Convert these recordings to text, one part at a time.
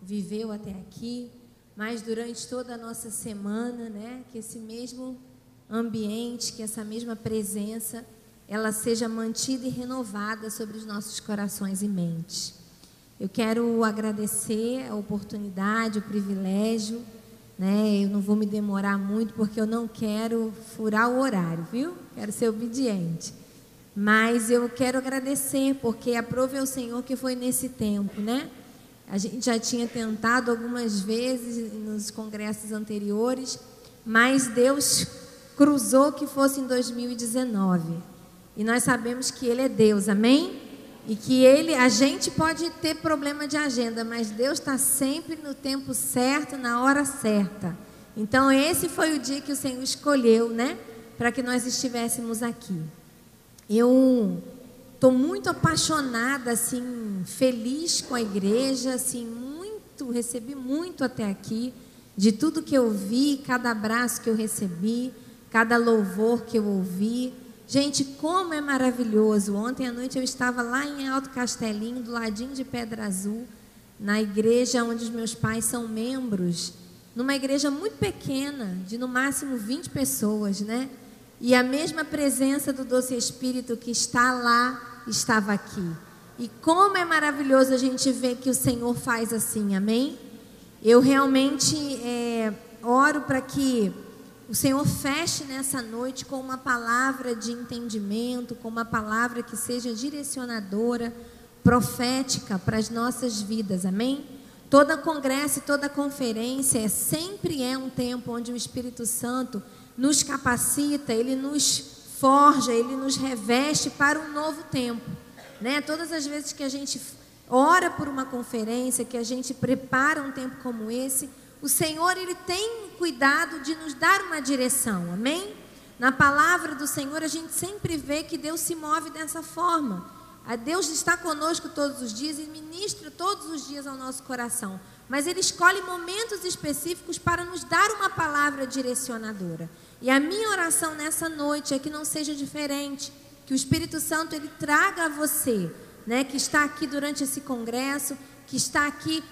viveu até aqui, mas durante toda a nossa semana, né, que esse mesmo ambiente, que essa mesma presença, ela seja mantida e renovada sobre os nossos corações e mentes. Eu quero agradecer a oportunidade, o privilégio, né? Eu não vou me demorar muito porque eu não quero furar o horário, viu? Quero ser obediente. Mas eu quero agradecer porque aprove ao Senhor que foi nesse tempo, né? A gente já tinha tentado algumas vezes nos congressos anteriores, mas Deus cruzou que fosse em 2019. E nós sabemos que Ele é Deus, amém? E que a gente pode ter problema de agenda, mas Deus está sempre no tempo certo, na hora certa. Então esse foi o dia que o Senhor escolheu, né? Para que nós estivéssemos aqui. Eu estou muito apaixonada, assim, feliz com a igreja, assim, recebi muito até aqui, de tudo que eu vi, cada abraço que eu recebi, cada louvor que eu ouvi. Gente, como é maravilhoso. Ontem à noite eu estava lá em Alto Castelinho, do ladinho de Pedra Azul, na igreja onde os meus pais são membros, numa igreja muito pequena, de no máximo 20 pessoas, né? E a mesma presença do Doce Espírito que está lá, estava aqui. E como é maravilhoso a gente ver que o Senhor faz assim, amém? Eu realmente oro para que o Senhor feche nessa noite com uma palavra de entendimento, com uma palavra que seja direcionadora, profética para as nossas vidas, amém? Toda congresso, toda conferência sempre é um tempo onde o Espírito Santo nos capacita, Ele nos forja, Ele nos reveste para um novo tempo, né? Todas as vezes que a gente ora por uma conferência, que a gente prepara um tempo como esse, o Senhor, Ele tem cuidado de nos dar uma direção, amém? Na palavra do Senhor a gente sempre vê que Deus se move dessa forma. Deus está conosco todos os dias e ministra todos os dias ao nosso coração, mas Ele escolhe momentos específicos para nos dar uma palavra direcionadora. E a minha oração nessa noite é que não seja diferente, que o Espírito Santo Ele traga a você, né, que está aqui durante esse congresso, que está aqui,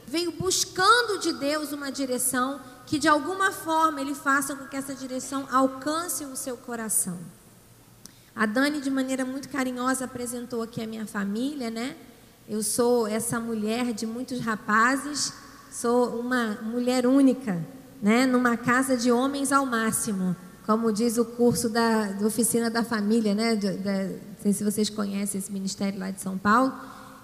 veio buscando de Deus uma direção, que de alguma forma Ele faça com que essa direção alcance o seu coração. A Dani, de maneira muito carinhosa, apresentou aqui a minha família, né? Eu sou essa mulher de muitos rapazes, sou uma mulher única, né? Numa casa de homens ao máximo, como diz o curso da Oficina da Família, né? Não sei se vocês conhecem esse ministério lá de São Paulo.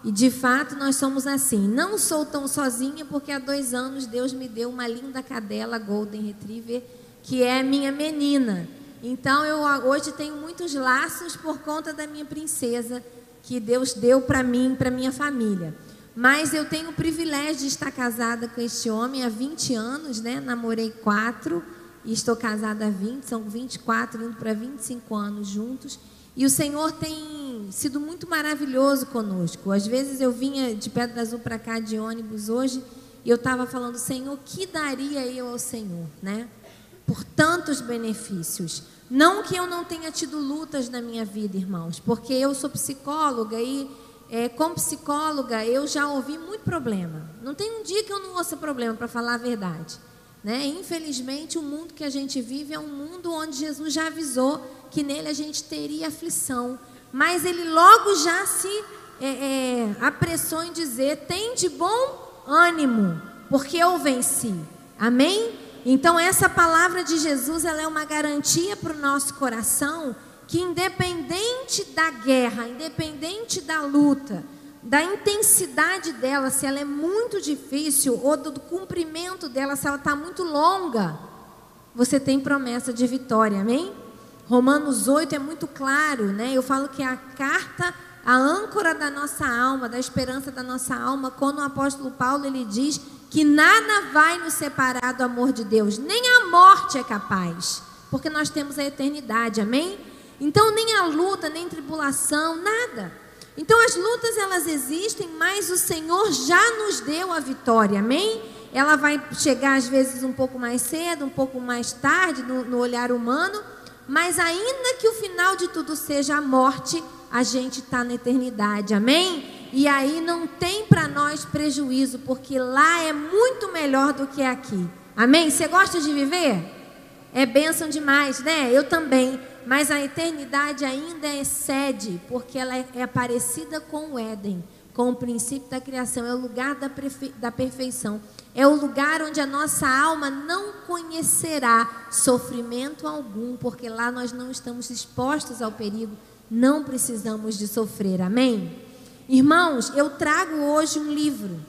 E de fato nós somos assim. Não sou tão sozinha porque há 2 anos Deus me deu uma linda cadela Golden Retriever, que é minha menina. Então eu hoje tenho muitos laços por conta da minha princesa, que Deus deu para mim, para minha família. Mas eu tenho o privilégio de estar casada com este homem há 20 anos, né? Namorei 4 e estou casada há 20, são 24, indo para 25 anos juntos. E o Senhor tem sido muito maravilhoso conosco. Às vezes eu vinha de Pedra Azul para cá de ônibus hoje e eu estava falando, Senhor, o que daria eu ao Senhor, né? Por tantos benefícios. Não que eu não tenha tido lutas na minha vida, irmãos, porque eu sou psicóloga e como psicóloga eu já ouvi muito problema. Não tem um dia que eu não ouça problema, para falar a verdade, né? Infelizmente o mundo que a gente vive é um mundo onde Jesus já avisou que nele a gente teria aflição, mas Ele logo já se apressou em dizer, tem de bom ânimo, porque eu venci, amém? Então essa palavra de Jesus, ela é uma garantia para o nosso coração, que independente da guerra, independente da luta, da intensidade dela, se ela é muito difícil, ou do cumprimento dela, se ela está muito longa, você tem promessa de vitória, amém? Romanos 8 é muito claro, né? Eu falo que é a carta, a âncora da nossa alma, da esperança da nossa alma, quando o apóstolo Paulo, ele diz que nada vai nos separar do amor de Deus, nem a morte é capaz, porque nós temos a eternidade, amém? Então nem a luta, nem tribulação, nada. Então as lutas elas existem, mas o Senhor já nos deu a vitória, amém? Ela vai chegar às vezes um pouco mais cedo, um pouco mais tarde no olhar humano, mas ainda que o final de tudo seja a morte, a gente está na eternidade, amém? E aí não tem para nós prejuízo, porque lá é muito melhor do que aqui. Amém? Você gosta de viver? É bênção demais, né? Eu também. Mas a eternidade ainda excede, porque ela é parecida com o Éden, com o princípio da criação. É o lugar da perfeição. É o lugar onde a nossa alma não conhecerá sofrimento algum, porque lá nós não estamos expostos ao perigo, não precisamos de sofrer. Amém? Irmãos, eu trago hoje um livro.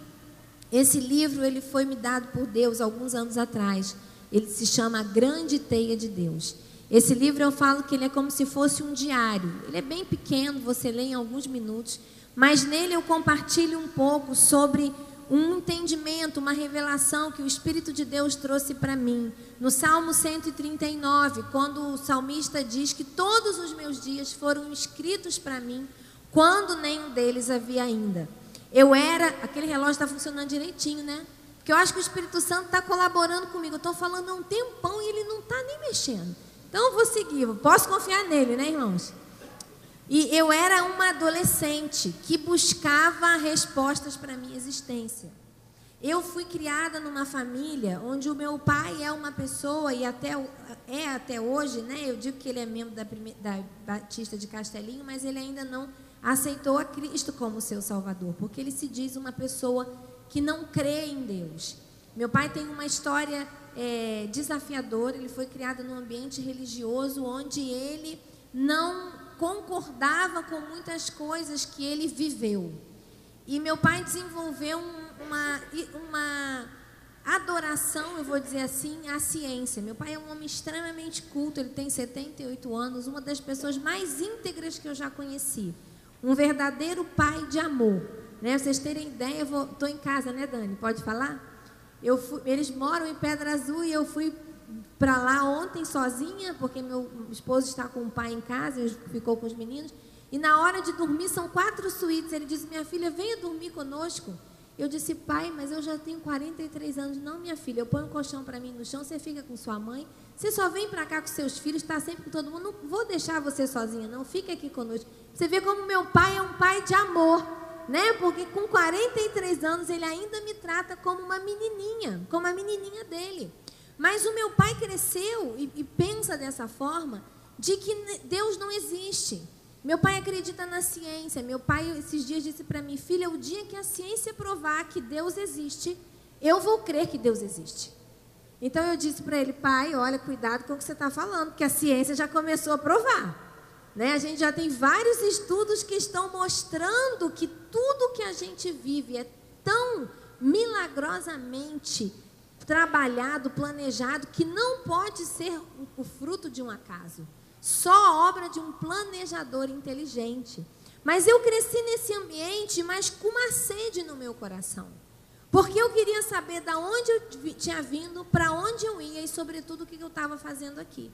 Esse livro ele foi me dado por Deus alguns anos atrás. Ele se chama A Grande Teia de Deus. Esse livro eu falo que ele é como se fosse um diário. Ele é bem pequeno, você lê em alguns minutos, mas nele eu compartilho um pouco sobre um entendimento, uma revelação que o Espírito de Deus trouxe para mim. No Salmo 139, quando o salmista diz que todos os meus dias foram escritos para mim, quando nenhum deles havia ainda. Aquele relógio está funcionando direitinho, né? Porque eu acho que o Espírito Santo está colaborando comigo. Eu estou falando há um tempão e ele não está nem mexendo. Então eu vou seguir, eu posso confiar nele, né, irmãos? E eu era uma adolescente que buscava respostas para a minha existência. Eu fui criada numa família onde o meu pai é uma pessoa, e até hoje, né? Eu digo que ele é membro da Batista de Castelinho, mas ele ainda não aceitou a Cristo como seu Salvador, porque ele se diz uma pessoa que não crê em Deus. Meu pai tem uma história desafiadora. Ele foi criado num ambiente religioso onde ele não concordava com muitas coisas que ele viveu. E meu pai desenvolveu uma adoração, eu vou dizer assim, à ciência. Meu pai é um homem extremamente culto, ele tem 78 anos, uma das pessoas mais íntegras que eu já conheci. Um verdadeiro pai de amor, né? Vocês terem ideia, estou em casa, né, Dani? Pode falar? Eles moram em Pedra Azul e eu fui para lá ontem sozinha, porque meu esposo está com o pai em casa, ele ficou com os meninos. E na hora de dormir, são 4 suítes. Ele disse: minha filha, venha dormir conosco. Eu disse: pai, mas eu já tenho 43 anos. Não, minha filha, eu ponho um colchão para mim no chão, você fica com sua mãe. Você só vem para cá com seus filhos, está sempre com todo mundo. Não vou deixar você sozinha, não. Fica aqui conosco. Você vê como meu pai é um pai de amor, né? Porque com 43 anos ele ainda me trata como uma menininha, como a menininha dele. Mas o meu pai cresceu e pensa dessa forma, de que Deus não existe. Meu pai acredita na ciência. Meu pai esses dias disse para mim: filha, o dia que a ciência provar que Deus existe, eu vou crer que Deus existe. Então eu disse para ele: pai, olha, cuidado com o que você está falando, porque a ciência já começou a provar. Né? A gente já tem vários estudos que estão mostrando que tudo que a gente vive é tão milagrosamente trabalhado, planejado, que não pode ser o fruto de um acaso. Só obra de um planejador inteligente. Mas eu cresci nesse ambiente, mas com uma sede no meu coração. Porque eu queria saber de onde eu tinha vindo, para onde eu ia e, sobretudo, o que eu estava fazendo aqui.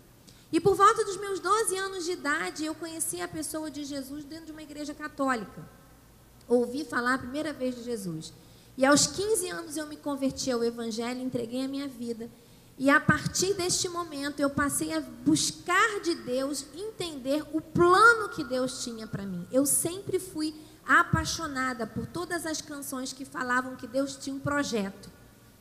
E por volta dos meus 12 anos de idade, eu conheci a pessoa de Jesus dentro de uma igreja católica. Ouvi falar a primeira vez de Jesus. E aos 15 anos eu me converti ao Evangelho, entreguei a minha vida. E a partir deste momento eu passei a buscar de Deus, entender o plano que Deus tinha para mim. Eu sempre fui apaixonada por todas as canções que falavam que Deus tinha um projeto.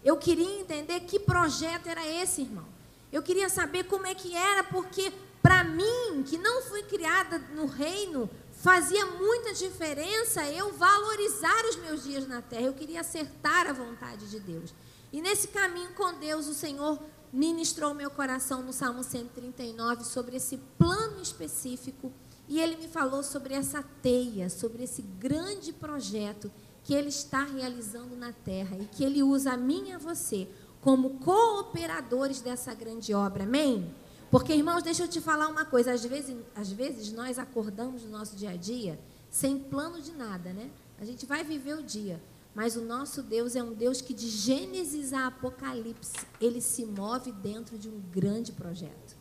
Eu queria entender que projeto era esse, irmão. Eu queria saber como é que era, porque para mim, que não fui criada no reino, fazia muita diferença eu valorizar os meus dias na terra. Eu queria acertar a vontade de Deus. E nesse caminho com Deus, o Senhor ministrou meu coração no Salmo 139 sobre esse plano específico. E Ele me falou sobre essa teia, sobre esse grande projeto que Ele está realizando na terra. E que Ele usa a mim e a você como cooperadores dessa grande obra. Amém? Porque, irmãos, deixa eu te falar uma coisa. Às vezes nós acordamos no nosso dia a dia sem plano de nada, né? A gente vai viver o dia. Mas o nosso Deus é um Deus que de Gênesis a Apocalipse, Ele se move dentro de um grande projeto.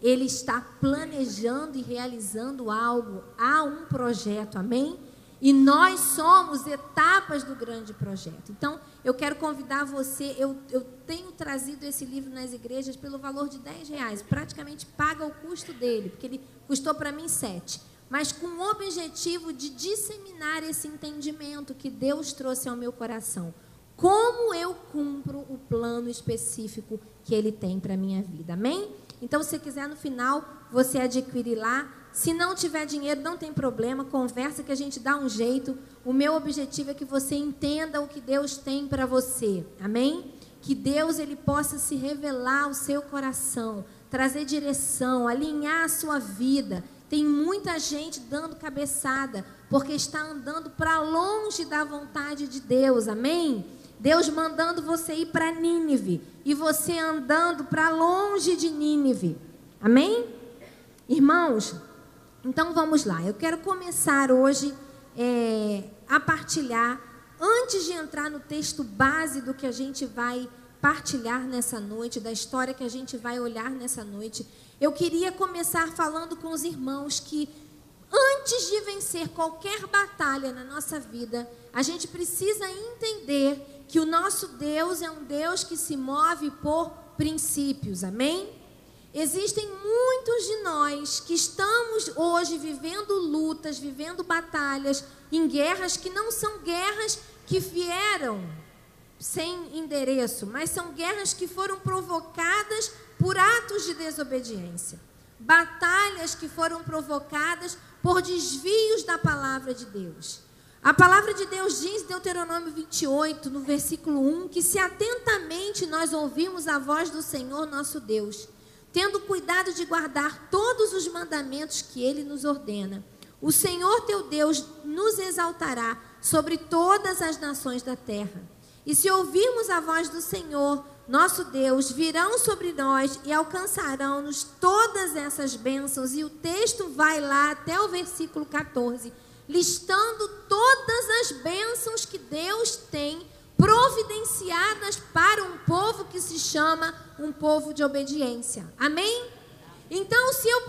Ele está planejando e realizando algo. Há um projeto, amém? E nós somos etapas do grande projeto. Então, eu quero convidar você, eu tenho trazido esse livro nas igrejas pelo valor de R$10. Praticamente paga o custo dele, porque ele custou para mim 7. mas com o objetivo de disseminar esse entendimento que Deus trouxe ao meu coração. Como eu cumpro o plano específico que Ele tem para a minha vida, amém? Então, se quiser no final, você adquirir lá. Se não tiver dinheiro, não tem problema, conversa que a gente dá um jeito. O meu objetivo é que você entenda o que Deus tem para você, amém? Que Deus, Ele possa se revelar ao seu coração, trazer direção, alinhar a sua vida. Tem muita gente dando cabeçada, porque está andando para longe da vontade de Deus, amém? Deus mandando você ir para Nínive, e você andando para longe de Nínive, amém? Irmãos, então vamos lá, eu quero começar hoje a partilhar, antes de entrar no texto base do que a gente vai partilhar nessa noite, da história que a gente vai olhar nessa noite, eu queria começar falando com os irmãos que antes de vencer qualquer batalha na nossa vida, a gente precisa entender que o nosso Deus é um Deus que se move por princípios, amém? Existem muitos de nós que estamos hoje vivendo lutas, vivendo batalhas, em guerras que não são guerras que vieram sem endereço, mas são guerras que foram provocadas por atos de desobediência. Batalhas que foram provocadas por desvios da palavra de Deus. A palavra de Deus diz em Deuteronômio 28, no versículo 1, que se atentamente nós ouvimos a voz do Senhor nosso Deus, tendo cuidado de guardar todos os mandamentos que Ele nos ordena, o Senhor teu Deus nos exaltará sobre todas as nações da terra. E se ouvirmos a voz do Senhor, nosso Deus, virão sobre nós e alcançarão-nos todas essas bênçãos. E o texto vai lá até o versículo 14, listando todas as bênçãos que Deus tem providenciadas para um povo que se chama um povo de obediência. Amém? Então, se eu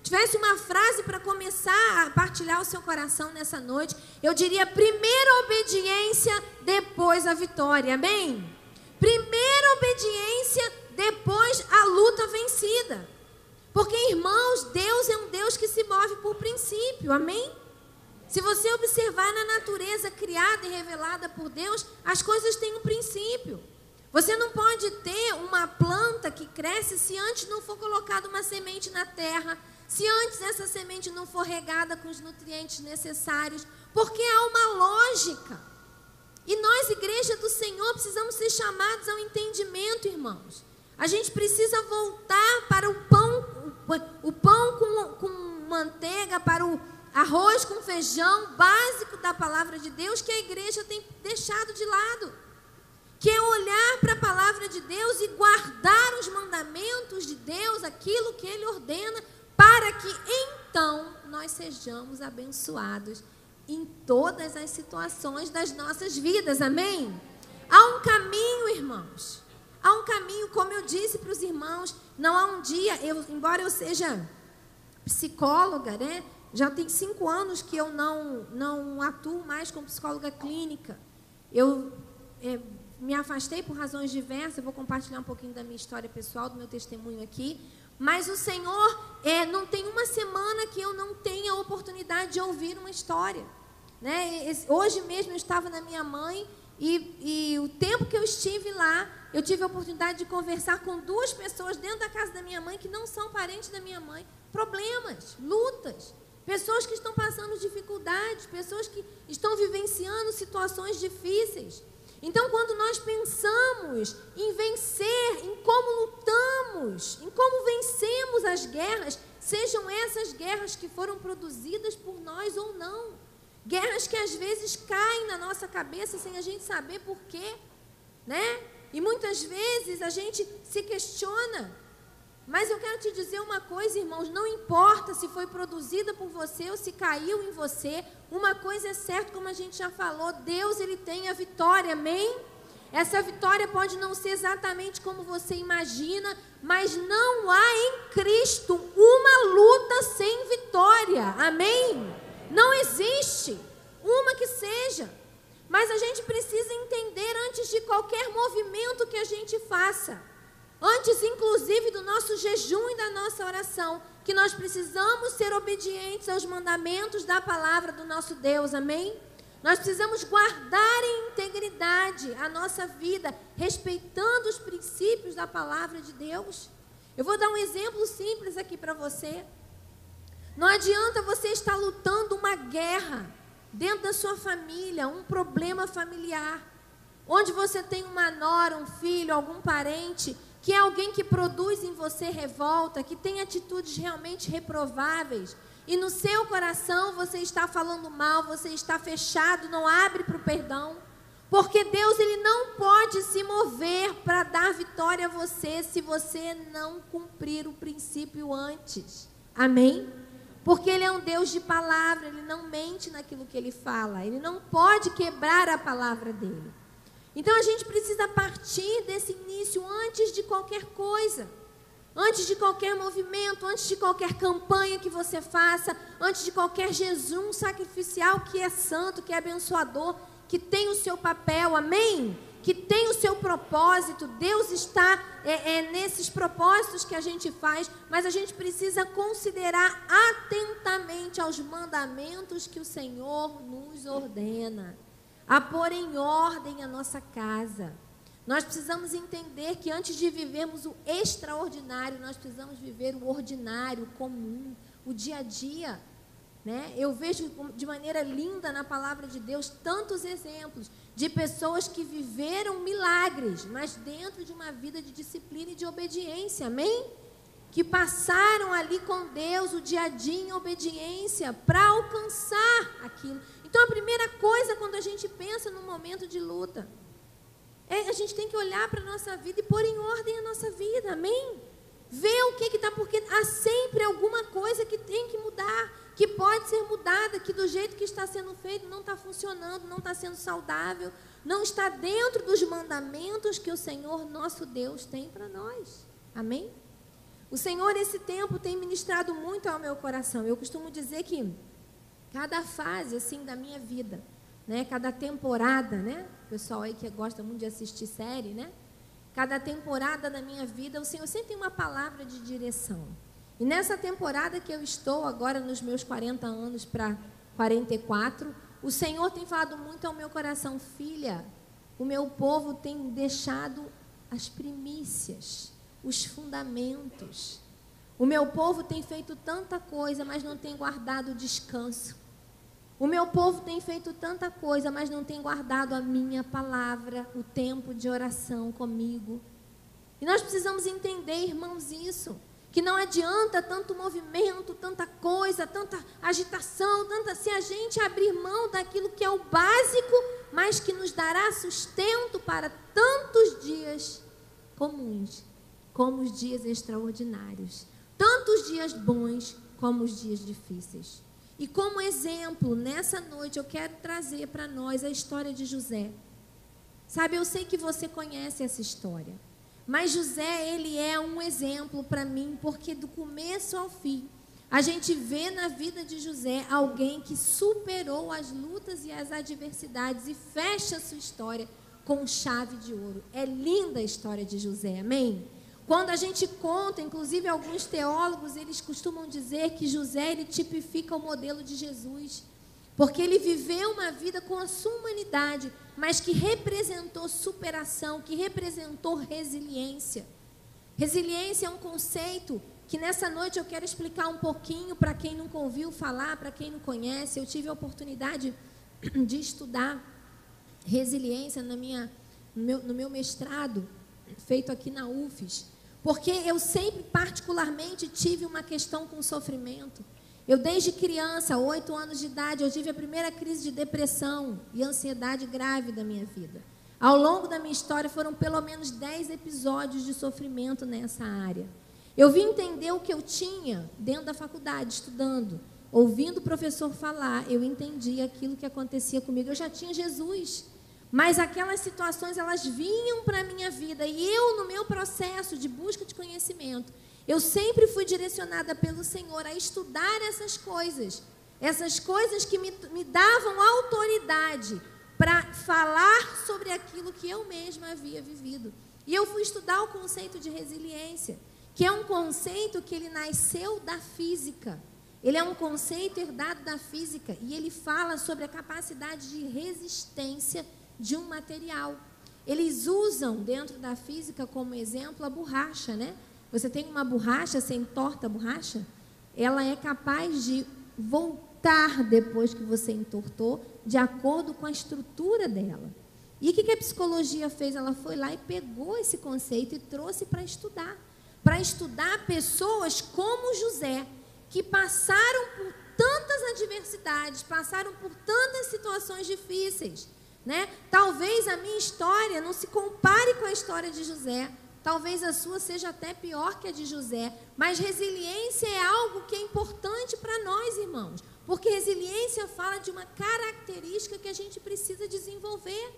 tivesse uma frase para começar a partilhar o seu coração nessa noite, eu diria: primeiro a obediência, depois a vitória. Amém? Primeiro a obediência, depois a luta vencida. Porque, irmãos, Deus é um Deus que se move por princípio. Amém? Se você observar na natureza criada e revelada por Deus, as coisas têm um princípio. Você não pode ter uma planta que cresce se antes não for colocada uma semente na terra, se antes essa semente não for regada com os nutrientes necessários, porque há uma lógica. E nós, igreja do Senhor, precisamos ser chamados ao entendimento, irmãos. A gente precisa voltar para o pão com manteiga, para o arroz com feijão básico da palavra de Deus, que a igreja tem deixado de lado. Que é olhar para a palavra de Deus e guardar os mandamentos de Deus, aquilo que Ele ordena, para que então nós sejamos abençoados em todas as situações das nossas vidas, amém? Há um caminho, irmãos, há um caminho, como eu disse para os irmãos, não há um dia, embora eu seja psicóloga, né? Já tem 5 anos que eu não atuo mais como psicóloga clínica. Eu me afastei por razões diversas, eu vou compartilhar um pouquinho da minha história pessoal, do meu testemunho aqui. Mas o Senhor, não tem uma semana que eu não tenha a oportunidade de ouvir uma história. Né? Hoje mesmo eu estava na minha mãe e o tempo que eu estive lá, eu tive a oportunidade de conversar com 2 pessoas dentro da casa da minha mãe que não são parentes da minha mãe. Problemas, lutas, pessoas que estão passando dificuldades, pessoas que estão vivenciando situações difíceis. Então, quando nós pensamos em vencer, em como lutamos, em como vencemos as guerras, sejam essas guerras que foram produzidas por nós ou não, guerras que às vezes caem na nossa cabeça sem a gente saber por quê, né? E muitas vezes a gente se questiona. Mas eu quero te dizer uma coisa, irmãos, não importa se foi produzida por você ou se caiu em você, uma coisa é certa, como a gente já falou, Deus, Ele tem a vitória, amém? Essa vitória pode não ser exatamente como você imagina, mas não há em Cristo uma luta sem vitória, amém? Não existe uma que seja, mas a gente precisa entender antes de qualquer movimento que a gente faça, antes, inclusive, do nosso jejum e da nossa oração, que nós precisamos ser obedientes aos mandamentos da palavra do nosso Deus, amém? Nós precisamos guardar em integridade a nossa vida, respeitando os princípios da palavra de Deus. Eu vou dar um exemplo simples aqui para você. Não adianta você estar lutando uma guerra dentro da sua família, um problema familiar, onde você tem uma nora, um filho, algum parente, que é alguém que produz em você revolta, que tem atitudes realmente reprováveis, e no seu coração você está falando mal, você está fechado, não abre para o perdão, porque Deus, Ele não pode se mover para dar vitória a você se você não cumprir o princípio antes, amém? Porque Ele é um Deus de palavra, Ele não mente naquilo que Ele fala, Ele não pode quebrar a palavra dEle. Então a gente precisa partir desse início antes de qualquer coisa, antes de qualquer movimento, antes de qualquer campanha que você faça, antes de qualquer jejum sacrificial que é santo, que é abençoador, que tem o seu papel, amém? Que tem o seu propósito. Deus está nesses propósitos que a gente faz, mas a gente precisa considerar atentamente aos mandamentos que o Senhor nos ordena, a pôr em ordem a nossa casa. Nós precisamos entender que antes de vivermos o extraordinário, nós precisamos viver o ordinário, o comum, o dia a dia, né? Eu vejo de maneira linda na palavra de Deus tantos exemplos de pessoas que viveram milagres, mas dentro de uma vida de disciplina e de obediência, amém? Que passaram ali com Deus o dia a dia em obediência para alcançar aquilo. Então a primeira coisa quando a gente pensa num momento de luta, a gente tem que olhar para a nossa vida e pôr em ordem a nossa vida, amém? Ver o que está, porque há sempre alguma coisa que tem que mudar, que pode ser mudada, que do jeito que está sendo feito não está funcionando, não está sendo saudável, não está dentro dos mandamentos que o Senhor nosso Deus tem para nós, amém? O Senhor esse tempo tem ministrado muito ao meu coração. Eu costumo dizer que cada fase assim da minha vida, né, cada temporada, né, o pessoal aí que gosta muito de assistir série, né, cada temporada da minha vida, o Senhor sempre tem uma palavra de direção. E nessa temporada que eu estou agora nos meus 40 anos para 44, o Senhor tem falado muito ao meu coração: filha, o meu povo tem deixado as primícias, os fundamentos. O meu povo tem feito tanta coisa, mas não tem guardado o descanso. O meu povo tem feito tanta coisa, mas não tem guardado a minha palavra, o tempo de oração comigo. E nós precisamos entender, irmãos, isso, que não adianta tanto movimento, tanta coisa, tanta agitação, se a gente abrir mão daquilo que é o básico, mas que nos dará sustento para tantos dias comuns, como os dias extraordinários, tantos dias bons como os dias difíceis. E como exemplo, nessa noite eu quero trazer para nós a história de José. Sabe, eu sei que você conhece essa história, mas José, ele é um exemplo para mim, porque do começo ao fim, a gente vê na vida de José alguém que superou as lutas e as adversidades e fecha a sua história com chave de ouro. É linda a história de José, amém? Quando a gente conta, inclusive alguns teólogos, eles costumam dizer que José, ele tipifica o modelo de Jesus, porque ele viveu uma vida com a sua humanidade, mas que representou superação, que representou resiliência. Resiliência é um conceito que nessa noite eu quero explicar um pouquinho para quem nunca ouviu falar, para quem não conhece. Eu tive a oportunidade de estudar resiliência no meu mestrado, feito aqui na UFES. Porque eu sempre, particularmente, tive uma questão com sofrimento. Eu, desde criança, 8 anos de idade, eu tive a primeira crise de depressão e ansiedade grave da minha vida. Ao longo da minha história, foram pelo menos 10 episódios de sofrimento nessa área. Eu vim entender o que eu tinha dentro da faculdade, estudando. Ouvindo o professor falar, eu entendi aquilo que acontecia comigo. Eu já tinha Jesus. Mas aquelas situações, elas vinham para a minha vida. E eu, no meu processo de busca de conhecimento, eu sempre fui direcionada pelo Senhor a estudar essas coisas que me davam autoridade para falar sobre aquilo que eu mesma havia vivido. E eu fui estudar o conceito de resiliência, que é um conceito que ele nasceu da física. Ele é um conceito herdado da física e ele fala sobre a capacidade de resistência de um material. Eles usam dentro da física como exemplo a borracha, né? Você tem uma borracha, você entorta a borracha, ela é capaz de voltar depois que você entortou, de acordo com a estrutura dela. E o que a psicologia fez? Ela foi lá e pegou esse conceito e trouxe para estudar pessoas como José, que passaram por tantas adversidades, passaram por tantas situações difíceis, né? Talvez a minha história não se compare com a história de José, talvez a sua seja até pior que a de José, mas resiliência é algo que é importante para nós, irmãos, porque resiliência fala de uma característica que a gente precisa desenvolver.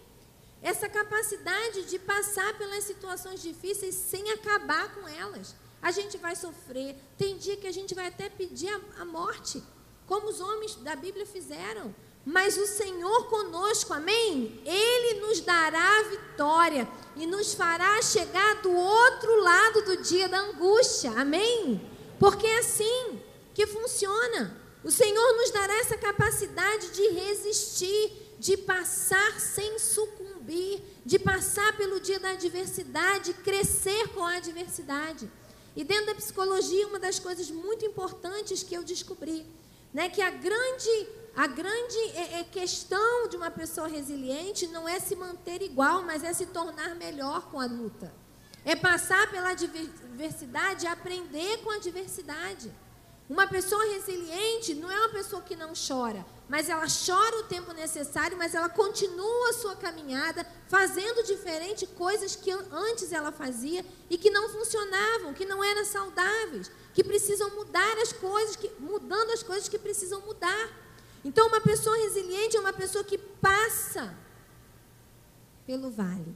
Essa capacidade de passar pelas situações difíceis sem acabar com elas. A gente vai sofrer, tem dia que a gente vai até pedir a morte, como os homens da Bíblia fizeram. Mas o Senhor conosco, amém? Ele nos dará a vitória e nos fará chegar do outro lado do dia da angústia, amém? Porque é assim que funciona. O Senhor nos dará essa capacidade de resistir, de passar sem sucumbir, de passar pelo dia da adversidade, crescer com a adversidade. E dentro da psicologia, uma das coisas muito importantes que eu descobri, né, que a grande questão de uma pessoa resiliente não é se manter igual, mas é se tornar melhor com a luta. É passar pela adversidade e aprender com a adversidade. Uma pessoa resiliente não é uma pessoa que não chora, mas ela chora o tempo necessário, mas ela continua a sua caminhada, fazendo diferente coisas que antes ela fazia e que não funcionavam, que não eram saudáveis, que precisam mudar as coisas, mudando as coisas que precisam mudar. Então, uma pessoa resiliente é uma pessoa que passa pelo vale,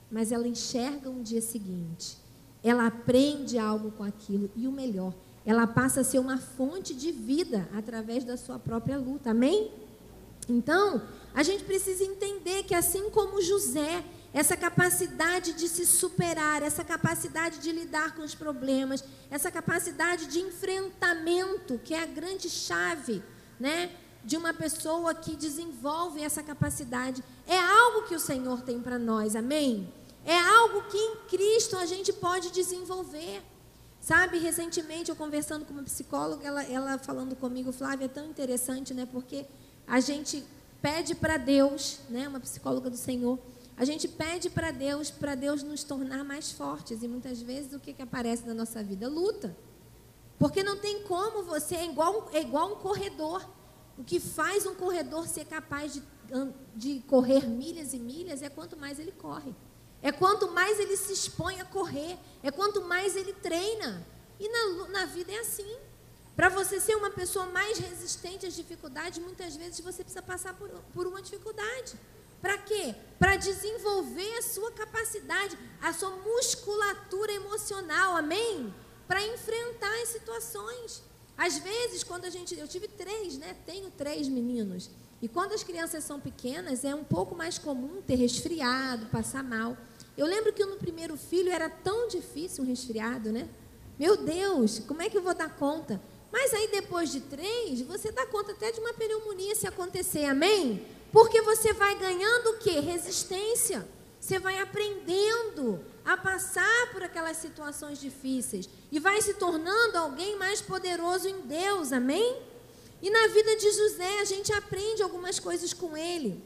mas ela enxerga um dia seguinte, ela aprende algo com aquilo e o melhor, ela passa a ser uma fonte de vida através da sua própria luta, amém? Então, a gente precisa entender que assim como José, essa capacidade de se superar, essa capacidade de lidar com os problemas, essa capacidade de enfrentamento, que é a grande chave, né, de uma pessoa que desenvolve essa capacidade, é algo que o Senhor tem para nós, amém? É algo que em Cristo a gente pode desenvolver. Sabe, recentemente eu conversando com uma psicóloga, ela falando comigo, Flávia, é tão interessante, né? Porque a gente pede para Deus, né? Uma psicóloga do Senhor, a gente pede para Deus nos tornar mais fortes. E muitas vezes o que aparece na nossa vida? Luta. Porque não tem como você, é igual um corredor. O que faz um corredor ser capaz de correr milhas e milhas é quanto mais ele corre. É quanto mais ele se expõe a correr, é quanto mais ele treina. E na vida é assim. Para você ser uma pessoa mais resistente às dificuldades, muitas vezes você precisa passar por uma dificuldade. Para quê? Para desenvolver a sua capacidade, a sua musculatura emocional, amém? Para enfrentar as situações. Às vezes, eu tive 3, né? Tenho 3 meninos. E quando as crianças são pequenas, é um pouco mais comum ter resfriado, passar mal. Eu lembro que no primeiro filho era tão difícil um resfriado, né? Meu Deus, como é que eu vou dar conta? Mas aí depois de 3, você dá conta até de uma pneumonia se acontecer, amém? Porque você vai ganhando o quê? Resistência. Você vai aprendendo a passar por aquelas situações difíceis e vai se tornando alguém mais poderoso em Deus, amém? E na vida de José, a gente aprende algumas coisas com ele.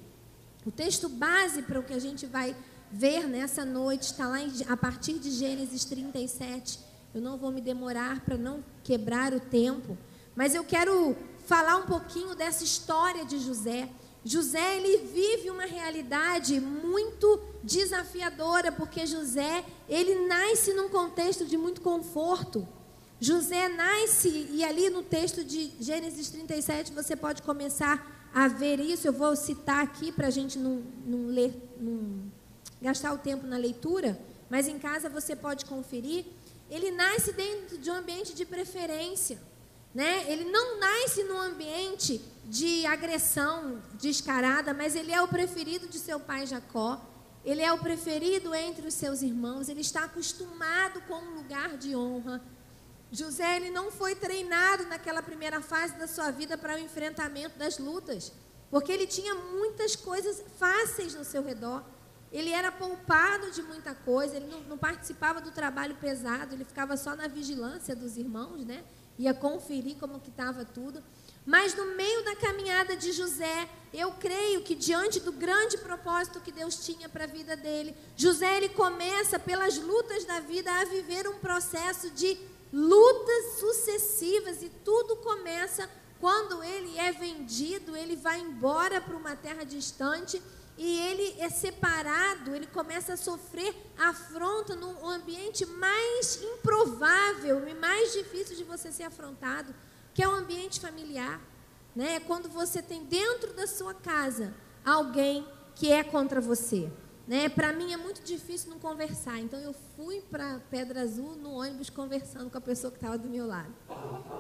O texto base para o que a gente vai ver nessa noite está lá a partir de Gênesis 37. Eu não vou me demorar para não quebrar o tempo, mas eu quero falar um pouquinho dessa história de José. José, ele vive uma realidade muito desafiadora, porque José, ele nasce num contexto de muito conforto. José nasce, e ali no texto de Gênesis 37, você pode começar a ver isso. Eu vou citar aqui para a gente não gastar o tempo na leitura, mas em casa você pode conferir. Ele nasce dentro de um ambiente de preferência, né? Ele não nasce num ambiente de agressão descarada, mas ele é o preferido de seu pai Jacó. ele é o preferido entre os seus irmãos, ele está acostumado com um lugar de honra. José, ele não foi treinado naquela primeira fase da sua vida para o enfrentamento das lutas, porque ele tinha muitas coisas fáceis no seu redor. Ele era poupado de muita coisa, ele não participava do trabalho pesado, ele ficava só na vigilância dos irmãos, né? Ia conferir como que estava tudo. Mas no meio da caminhada de José, eu creio que diante do grande propósito que Deus tinha para a vida dele, José, ele começa pelas lutas da vida a viver um processo de lutas sucessivas, e tudo começa quando ele é vendido, ele vai embora para uma terra distante, e ele é separado, ele começa a sofrer afronta num ambiente mais improvável e mais difícil de você ser afrontado, que é o ambiente familiar, né? É quando você tem dentro da sua casa alguém que é contra você, né? Para mim é muito difícil não conversar, então eu fui para Pedra Azul no ônibus conversando com a pessoa que estava do meu lado.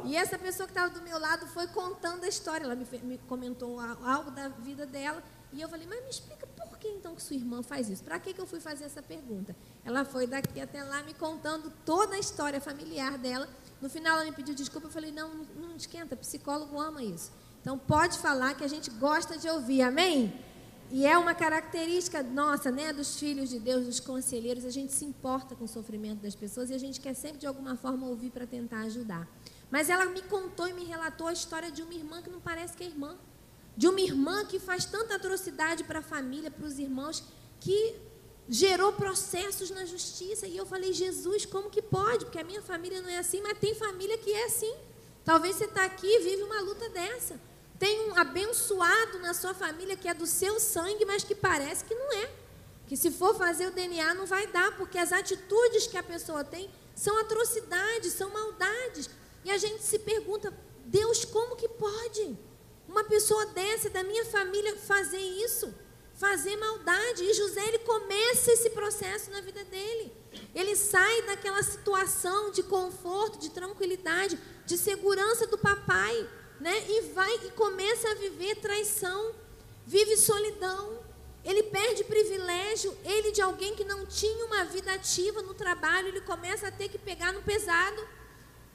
E essa pessoa que estava do meu lado foi contando a história, ela me comentou algo da vida dela, e eu falei, mas me explica por que então que sua irmã faz isso? Para que eu fui fazer essa pergunta? Ela foi daqui até lá me contando toda a história familiar dela. No final ela me pediu desculpa, eu falei, não esquenta, psicólogo ama isso. Então pode falar que a gente gosta de ouvir, amém? E é uma característica nossa, né, dos filhos de Deus, dos conselheiros, a gente se importa com o sofrimento das pessoas e a gente quer sempre de alguma forma ouvir para tentar ajudar. Mas ela me contou e me relatou a história de uma irmã que não parece que é irmã. De uma irmã que faz tanta atrocidade para a família, para os irmãos, que gerou processos na justiça. E eu falei, Jesus, como que pode? Porque a minha família não é assim, mas tem família que é assim. Talvez você está aqui e vive uma luta dessa. Tem um abençoado na sua família que é do seu sangue, mas que parece que não é. Que se for fazer o DNA não vai dar, porque as atitudes que a pessoa tem são atrocidades, são maldades. E a gente se pergunta, Deus, como que pode uma pessoa dessa, da minha família, fazer isso? Fazer maldade? E José, ele começa esse processo na vida dele. Ele sai daquela situação de conforto, de tranquilidade, de segurança do papai, né? E vai e começa a viver traição, vive solidão. Ele perde privilégio. Ele, de alguém que não tinha uma vida ativa no trabalho, ele começa a ter que pegar no pesado.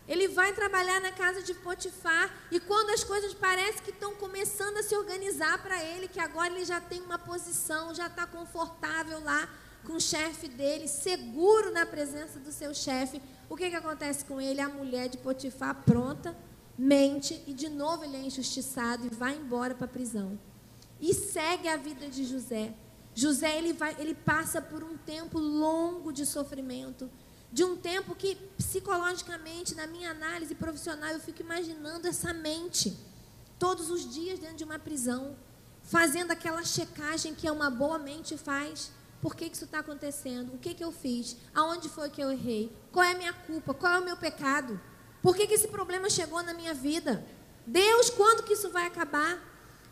Ele vai trabalhar na casa de Potifar, e quando as coisas parecem que estão começando a se organizar para ele, que agora ele já tem uma posição, já está confortável lá com o chefe dele, seguro na presença do seu chefe, o que acontece com ele? A mulher de Potifar pronta, mente, e de novo ele é injustiçado e vai embora para a prisão. E segue a vida de José. José, ele passa por um tempo longo de sofrimento, de um tempo que, psicologicamente, na minha análise profissional, eu fico imaginando essa mente, todos os dias dentro de uma prisão, fazendo aquela checagem que uma boa mente faz. Por que isso está acontecendo? O que eu fiz? Aonde foi que eu errei? Qual é a minha culpa? Qual é o meu pecado? Por que esse problema chegou na minha vida? Deus, quando que isso vai acabar?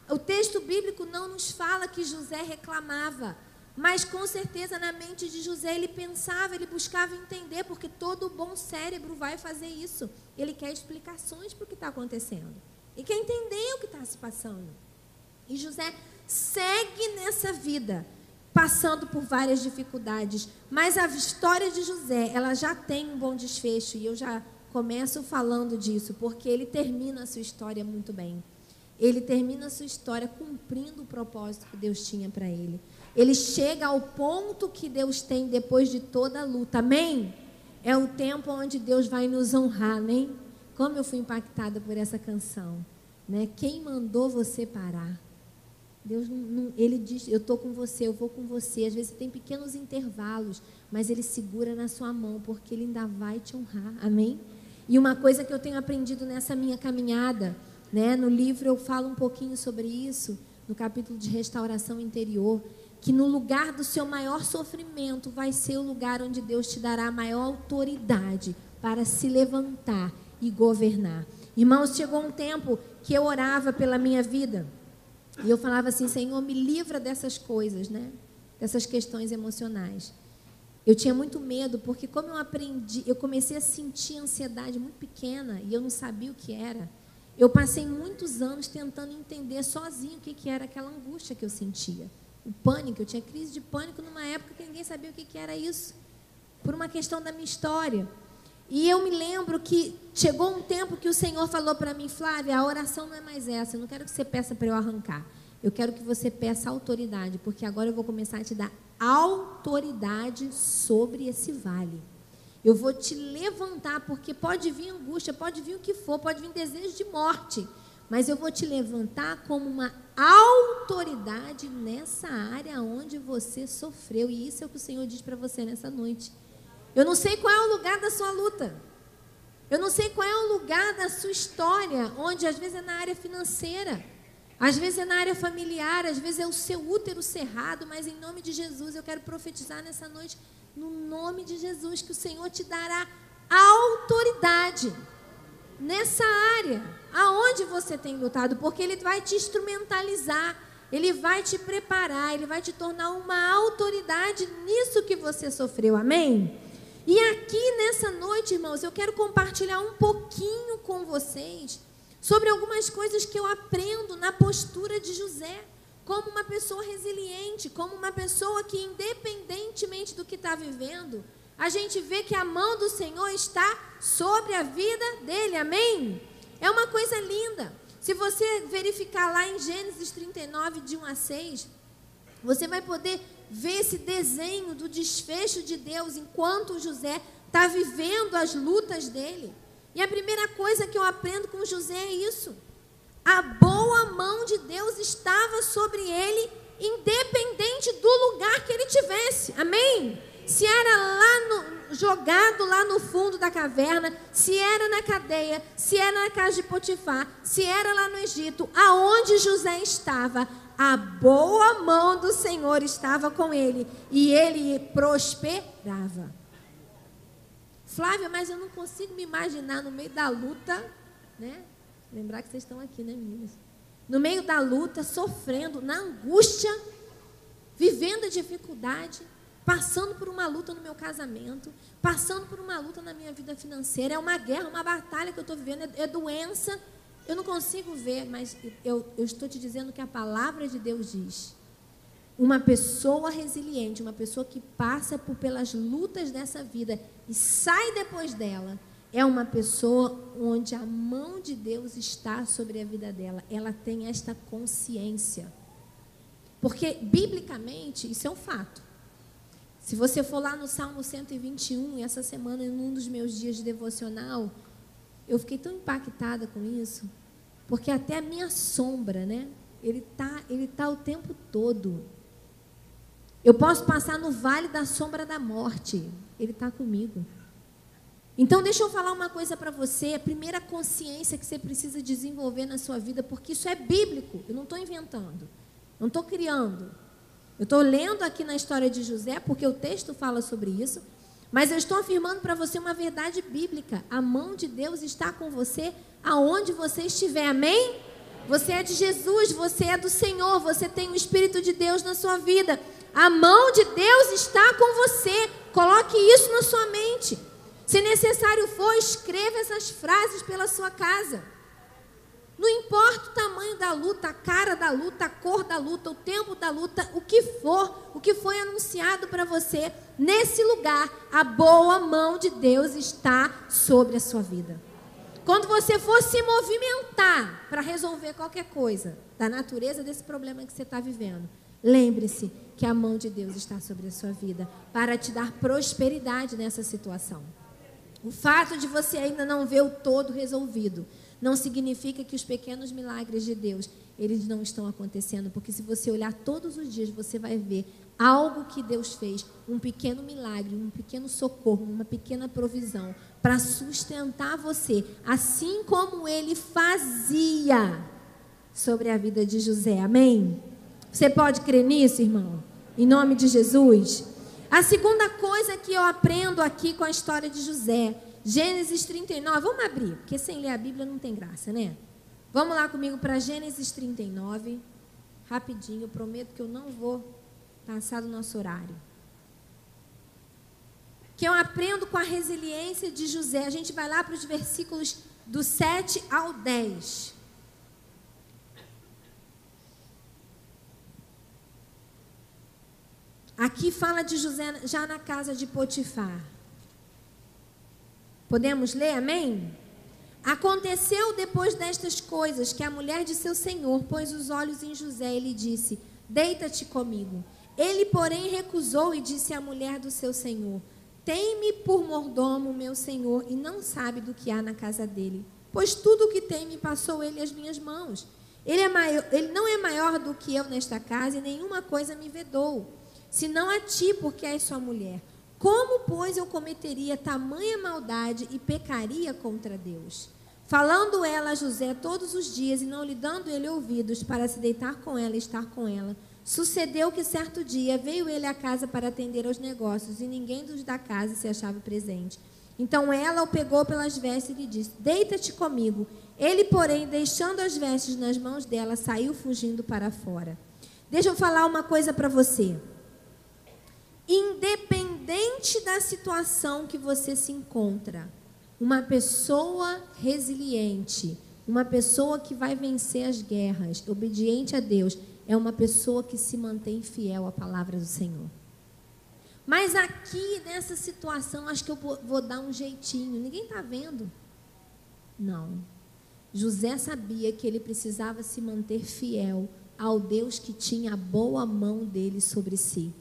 O texto bíblico não nos fala que José reclamava, mas com certeza na mente de José ele pensava, ele buscava entender, porque todo bom cérebro vai fazer isso. Ele quer explicações para o que está acontecendo. Ele quer entender o que está se passando. E José segue nessa vida, passando por várias dificuldades. Mas a história de José, ela já tem um bom desfecho, e eu já começo falando disso, porque ele termina a sua história muito bem. Ele termina a sua história cumprindo o propósito que Deus tinha para ele. Ele chega ao ponto que Deus tem depois de toda a luta. Amém? É o tempo onde Deus vai nos honrar, amém? Como eu fui impactada por essa canção, né? Quem mandou você parar? Deus não, ele diz, eu estou com você, eu vou com você. Às vezes tem pequenos intervalos, mas ele segura na sua mão, porque ele ainda vai te honrar, amém? E uma coisa que eu tenho aprendido nessa minha caminhada, né? No livro eu falo um pouquinho sobre isso, no capítulo de restauração interior, que no lugar do seu maior sofrimento vai ser o lugar onde Deus te dará a maior autoridade para se levantar e governar. Irmãos, chegou um tempo que eu orava pela minha vida e eu falava assim, Senhor, me livra dessas coisas, né? Dessas questões emocionais. Eu tinha muito medo, porque como eu comecei a sentir ansiedade muito pequena e eu não sabia o que era. Eu passei muitos anos tentando entender sozinho o que era aquela angústia que eu sentia. o pânico. Eu tinha crise de pânico numa época que ninguém sabia o que era isso, por uma questão da minha história. E eu me lembro que chegou um tempo que o Senhor falou para mim: Flávia, a oração não é mais essa, eu não quero que você peça para eu arrancar, eu quero que você peça autoridade, porque agora eu vou começar a te dar autoridade sobre esse vale. Eu vou te levantar, porque pode vir angústia, pode vir o que for, pode vir desejo de morte, mas eu vou te levantar como uma autoridade nessa área onde você sofreu. E isso é o que o Senhor diz para você nessa noite. Eu não sei qual é o lugar da sua luta. Eu não sei qual é o lugar da sua história, onde às vezes é na área financeira, às vezes é na área familiar, às vezes é o seu útero cerrado, mas em nome de Jesus eu quero profetizar nessa noite, no nome de Jesus, que o Senhor te dará autoridade nessa área, aonde você tem lutado, porque Ele vai te instrumentalizar, Ele vai te preparar, Ele vai te tornar uma autoridade nisso que você sofreu, amém? E aqui nessa noite, irmãos, eu quero compartilhar um pouquinho com vocês sobre algumas coisas que eu aprendo na postura de José, como uma pessoa resiliente, como uma pessoa que, independentemente do que está vivendo, a gente vê que a mão do Senhor está sobre a vida dele, amém? É uma coisa linda. Se você verificar lá em Gênesis 39, de 1 a 6, você vai poder ver esse desenho do desfecho de Deus enquanto José está vivendo as lutas dele. E a primeira coisa que eu aprendo com José é isso: a boa mão de Deus estava sobre ele, independente do lugar que ele tivesse, amém? Se era lá jogado lá no fundo da caverna, se era na cadeia, se era na casa de Potifar, se era lá no Egito, aonde José estava, a boa mão do Senhor estava com ele e ele prosperava. Flávia, mas eu não consigo me imaginar no meio da luta, né? Lembrar que vocês estão aqui, né, meninas? No meio da luta, sofrendo, na angústia, vivendo a dificuldade, passando por uma luta no meu casamento, passando por uma luta na minha vida financeira. É uma guerra, uma batalha que eu estou vivendo, é doença. Eu não consigo ver, mas eu estou te dizendo que a palavra de Deus diz: uma pessoa resiliente, uma pessoa que passa pelas lutas dessa vida e sai depois dela, é uma pessoa onde a mão de Deus está sobre a vida dela. Ela tem esta consciência. Porque, biblicamente, isso é um fato. Se você for lá no Salmo 121, e essa semana, em um dos meus dias de devocional, eu fiquei tão impactada com isso, porque até a minha sombra, né? Ele tá o tempo todo. Eu posso passar no vale da sombra da morte, Ele está comigo. Então, deixa eu falar uma coisa para você. A primeira consciência que você precisa desenvolver na sua vida, porque isso é bíblico, eu não estou inventando, não estou criando. Eu estou lendo aqui na história de José, porque o texto fala sobre isso, mas eu estou afirmando para você uma verdade bíblica. A mão de Deus está com você aonde você estiver, amém? Você é de Jesus, você é do Senhor, você tem o Espírito de Deus na sua vida. A mão de Deus está com você. Coloque isso na sua mente. Se necessário for, escreva essas frases pela sua casa. Não importa o tamanho da luta, a cara da luta, a cor da luta, o tempo da luta, o que for, o que foi anunciado para você, nesse lugar, a boa mão de Deus está sobre a sua vida. Quando você for se movimentar para resolver qualquer coisa da natureza desse problema que você está vivendo, lembre-se que a mão de Deus está sobre a sua vida para te dar prosperidade nessa situação. O fato de você ainda não ver o todo resolvido não significa que os pequenos milagres de Deus, eles não estão acontecendo, porque se você olhar todos os dias, você vai ver algo que Deus fez, um pequeno milagre, um pequeno socorro, uma pequena provisão, para sustentar você, assim como Ele fazia sobre a vida de José, amém? Você pode crer nisso, irmão? Em nome de Jesus? A segunda coisa que eu aprendo aqui com a história de José, Gênesis 39, vamos abrir, porque sem ler a Bíblia não tem graça, né? Vamos lá comigo para Gênesis 39, rapidinho, eu prometo que eu não vou passar do nosso horário. Que eu aprendo com a resiliência de José. A gente vai lá para os versículos do 7 ao 10. Aqui fala de José já na casa de Potifar. Podemos ler, amém? Aconteceu depois destas coisas que a mulher de seu senhor pôs os olhos em José e lhe disse: deita-te comigo. Ele, porém, recusou e disse à mulher do seu senhor: tem-me por mordomo, meu senhor, e não sabe do que há na casa dele, pois tudo o que tem me passou ele às minhas mãos. Ele não é maior do que eu nesta casa, e nenhuma coisa me vedou, senão a ti, porque és sua mulher. Como, pois, eu cometeria tamanha maldade e pecaria contra Deus? Falando ela a José todos os dias, e não lhe dando ele ouvidos para se deitar com ela e estar com ela, sucedeu que certo dia veio ele à casa para atender aos negócios, e ninguém dos da casa se achava presente. Então ela o pegou pelas vestes e lhe disse: deita-te comigo. Ele, porém, deixando as vestes nas mãos dela, saiu fugindo para fora. Deixa eu falar uma coisa para você. Independente da situação que você se encontra, uma pessoa resiliente, uma pessoa que vai vencer as guerras, obediente a Deus, é uma pessoa que se mantém fiel à palavra do Senhor. Mas aqui, nessa situação, acho que eu vou dar um jeitinho. Ninguém está vendo? Não. José sabia que ele precisava se manter fiel ao Deus que tinha a boa mão dele sobre si.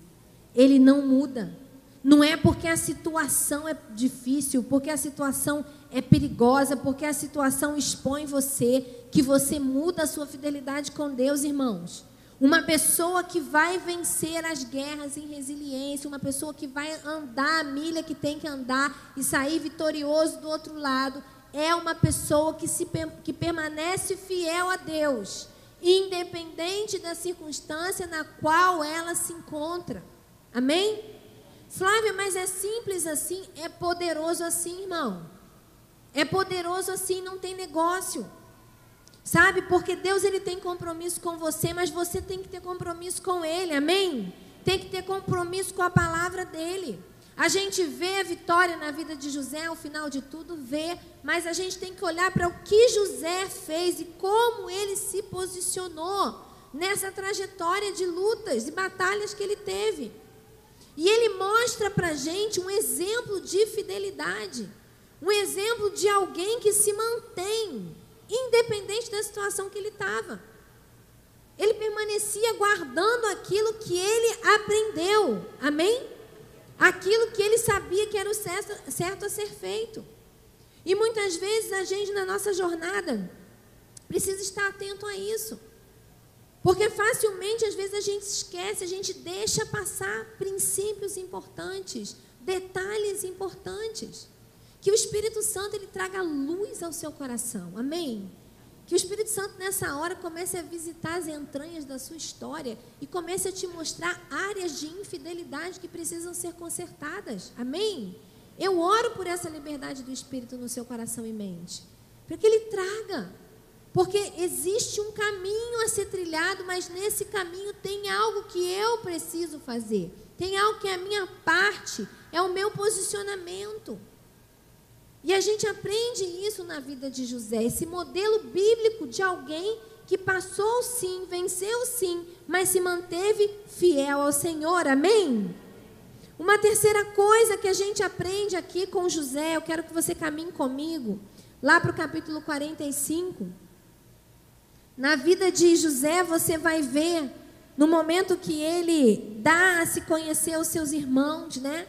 Ele não muda. Não é porque a situação é difícil, porque a situação é perigosa, porque a situação expõe você, que você muda a sua fidelidade com Deus, irmãos. Uma pessoa que vai vencer as guerras em resiliência, uma pessoa que vai andar a milha que tem que andar e sair vitorioso do outro lado, é uma pessoa que permanece fiel a Deus, independente da circunstância na qual ela se encontra. Amém? Flávia, mas é simples assim? É poderoso assim, irmão. É poderoso assim, não tem negócio. Sabe? Porque Deus, ele tem compromisso com você, mas você tem que ter compromisso com Ele, amém? Tem que ter compromisso com a palavra dEle. A gente vê a vitória na vida de José, ao final de tudo, vê, mas a gente tem que olhar para o que José fez e como ele se posicionou nessa trajetória de lutas e batalhas que ele teve. E ele mostra para a gente um exemplo de fidelidade, um exemplo de alguém que se mantém, independente da situação que ele estava. Ele permanecia guardando aquilo que ele aprendeu, amém? Aquilo que ele sabia que era o certo a ser feito. E muitas vezes a gente, na nossa jornada, precisa estar atento a isso. Porque facilmente, às vezes, a gente esquece, a gente deixa passar princípios importantes, detalhes importantes. Que o Espírito Santo, ele traga luz ao seu coração, amém? Que o Espírito Santo, nessa hora, comece a visitar as entranhas da sua história e comece a te mostrar áreas de infidelidade que precisam ser consertadas, amém? Eu oro por essa liberdade do Espírito no seu coração e mente, para que ele traga. Porque existe um caminho a ser trilhado, mas nesse caminho tem algo que eu preciso fazer. Tem algo que é a minha parte, é o meu posicionamento. E a gente aprende isso na vida de José, esse modelo bíblico de alguém que passou sim, venceu sim, mas se manteve fiel ao Senhor, amém? Uma terceira coisa que a gente aprende aqui com José, eu quero que você caminhe comigo, lá para o capítulo 45. Na vida de José, você vai ver, no momento que ele dá a se conhecer aos seus irmãos, né?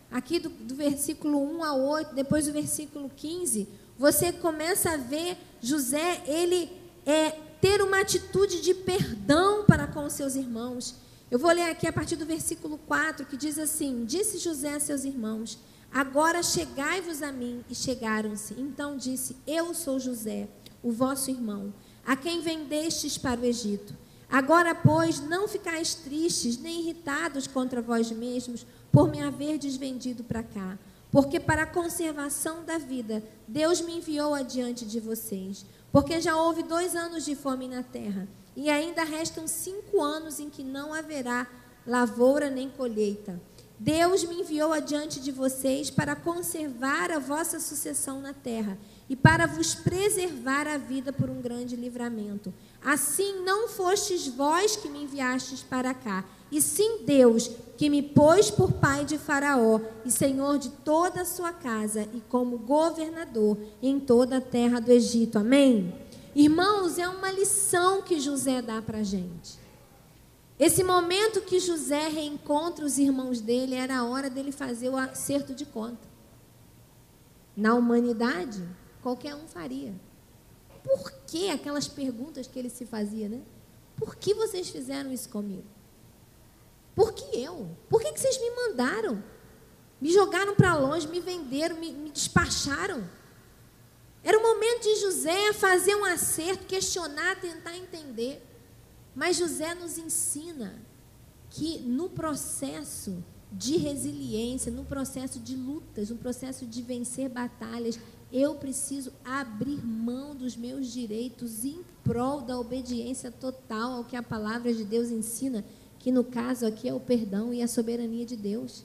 Aqui do versículo 1 a 8, depois do versículo 15, você começa a ver José, ele ter uma atitude de perdão para com os seus irmãos. Eu vou ler aqui a partir do versículo 4, que diz assim: disse José a seus irmãos: agora chegai-vos a mim. E chegaram-se. Então disse: eu sou José, o vosso irmão, a quem vendestes para o Egito. Agora, pois, não ficais tristes, nem irritados contra vós mesmos, por me haverdes vendido para cá. Porque para a conservação da vida, Deus me enviou adiante de vocês. Porque já houve 2 anos de fome na terra, e ainda restam 5 anos em que não haverá lavoura nem colheita. Deus me enviou adiante de vocês para conservar a vossa sucessão na terra, e para vos preservar a vida por um grande livramento. Assim não fostes vós que me enviastes para cá, e sim Deus, que me pôs por pai de Faraó e senhor de toda a sua casa e como governador em toda a terra do Egito. Amém? Irmãos, é uma lição que José dá para a gente. Esse momento que José reencontra os irmãos dele, era a hora dele fazer o acerto de conta. Na humanidade, qualquer um faria. Por que aquelas perguntas que ele se fazia, né? Por que vocês fizeram isso comigo? Por que eu? Por que vocês me mandaram? Me jogaram para longe, me venderam, me despacharam. Era o momento de José fazer um acerto, questionar, tentar entender. Mas José nos ensina que no processo de resiliência, no processo de lutas, no processo de vencer batalhas, eu preciso abrir mão dos meus direitos em prol da obediência total ao que a palavra de Deus ensina, que no caso aqui é o perdão e a soberania de Deus.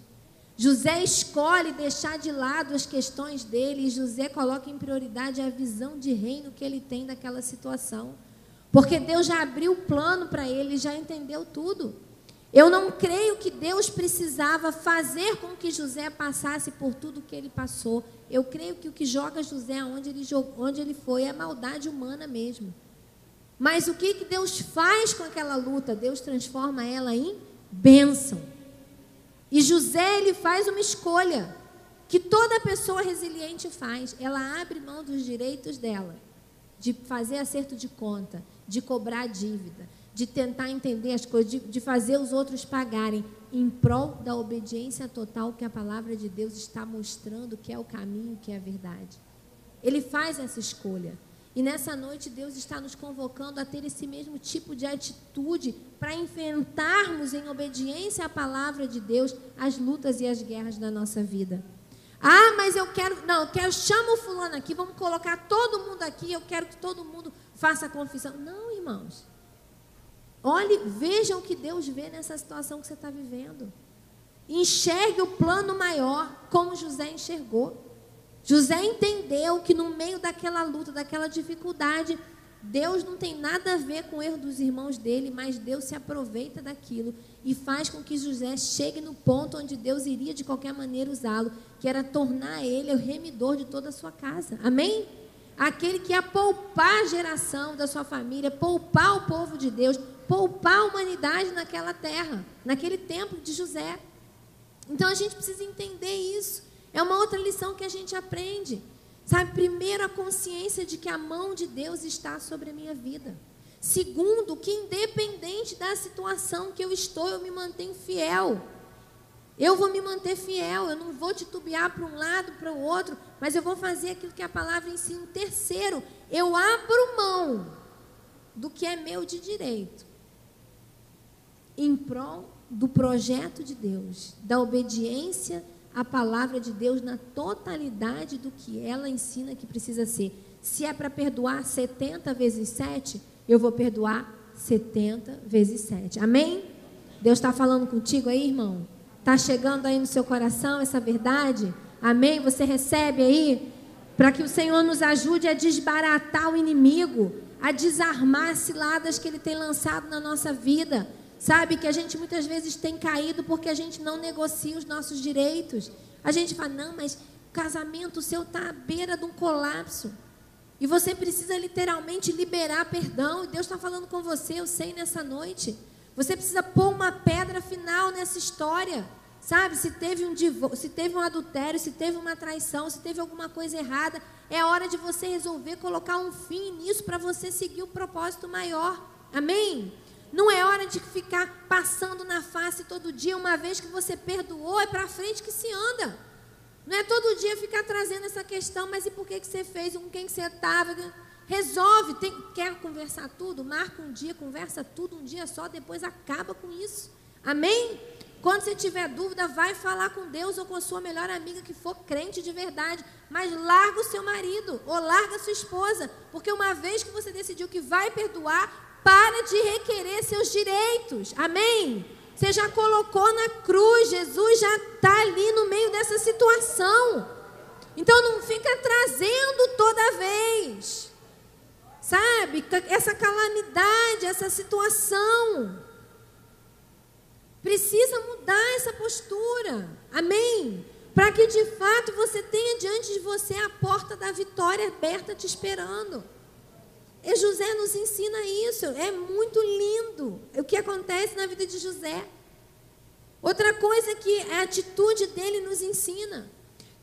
José escolhe deixar de lado as questões dele e José coloca em prioridade a visão de reino que ele tem daquela situação. Porque Deus já abriu o plano para ele, já entendeu tudo. Eu não creio que Deus precisava fazer com que José passasse por tudo que ele passou. Eu creio que o que joga José onde ele foi é a maldade humana mesmo. Mas o que Deus faz com aquela luta? Deus transforma ela em bênção. E José, ele faz uma escolha que toda pessoa resiliente faz. Ela abre mão dos direitos dela, de fazer acerto de conta, de cobrar dívida, de tentar entender as coisas, de fazer os outros pagarem, em prol da obediência total que a palavra de Deus está mostrando que é o caminho, que é a verdade. Ele faz essa escolha. E nessa noite Deus está nos convocando a ter esse mesmo tipo de atitude para enfrentarmos em obediência à palavra de Deus as lutas e as guerras da nossa vida. Ah, mas eu quero, chama o fulano aqui, vamos colocar todo mundo aqui, eu quero que todo mundo faça a confissão. Não, irmãos. Olhe, vejam o que Deus vê nessa situação que você está vivendo. Enxergue o plano maior, como José enxergou. José entendeu que no meio daquela luta, daquela dificuldade, Deus não tem nada a ver com o erro dos irmãos dele, mas Deus se aproveita daquilo e faz com que José chegue no ponto onde Deus iria de qualquer maneira usá-lo, que era tornar ele o remidor de toda a sua casa. Amém? Aquele que ia poupar a geração da sua família, poupar o povo de Deus, poupar a humanidade naquela terra, naquele tempo de José. Então a gente precisa entender isso. É uma outra lição que a gente aprende. Sabe, primeiro, a consciência de que a mão de Deus está sobre a minha vida. Segundo, que independente da situação que eu estou, eu me mantenho fiel. Eu vou me manter fiel, eu não vou titubear para um lado, para o outro, mas eu vou fazer aquilo que a palavra ensina. Terceiro, eu abro mão do que é meu de direito, em prol do projeto de Deus, da obediência à palavra de Deus na totalidade do que ela ensina que precisa ser. Se é para perdoar 70 vezes 7, eu vou perdoar 70 vezes 7. Amém? Deus está falando contigo aí, irmão? Está chegando aí no seu coração essa verdade? Amém? Você recebe aí? Para que o Senhor nos ajude a desbaratar o inimigo, a desarmar as ciladas que ele tem lançado na nossa vida. Sabe que a gente muitas vezes tem caído porque a gente não negocia os nossos direitos. A gente fala, não, mas o casamento seu está à beira de um colapso. E você precisa literalmente liberar perdão. E Deus está falando com você, eu sei, nessa noite. Você precisa pôr uma pedra final nessa história. Sabe, se teve um divórcio, se teve um adultério, se teve uma traição, se teve alguma coisa errada, é hora de você resolver colocar um fim nisso para você seguir o propósito maior. Amém? Não é hora de ficar passando na face todo dia. Uma vez que você perdoou, é para frente que se anda. Não é todo dia ficar trazendo essa questão, mas e por que você fez, com quem você estava? Resolve, quer conversar tudo? Marca um dia, conversa tudo um dia só, depois acaba com isso. Amém? Quando você tiver dúvida, vai falar com Deus ou com a sua melhor amiga que for crente de verdade. Mas larga o seu marido ou larga a sua esposa, porque uma vez que você decidiu que vai perdoar, para de requerer seus direitos. Amém? Você já colocou na cruz. Jesus já está ali no meio dessa situação. Então não fica trazendo toda vez. Sabe? Essa calamidade, essa situação. Precisa mudar essa postura. Amém? Para que de fato você tenha diante de você a porta da vitória aberta te esperando. E José nos ensina isso. É muito lindo o que acontece na vida de José. Outra coisa que a atitude dele nos ensina,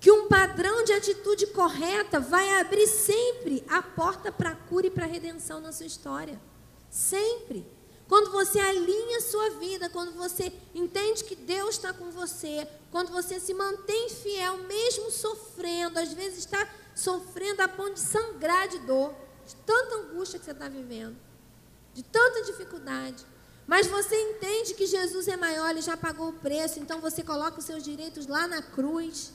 que um padrão de atitude correta vai abrir sempre a porta para a cura e para a redenção na sua história. Sempre. Quando você alinha a sua vida, quando você entende que Deus está com você, quando você se mantém fiel, mesmo sofrendo, às vezes está sofrendo a ponto de sangrar de dor, de tanta angústia que você está vivendo, de tanta dificuldade. Mas você entende que Jesus é maior, Ele já pagou o preço, então você coloca os seus direitos lá na cruz.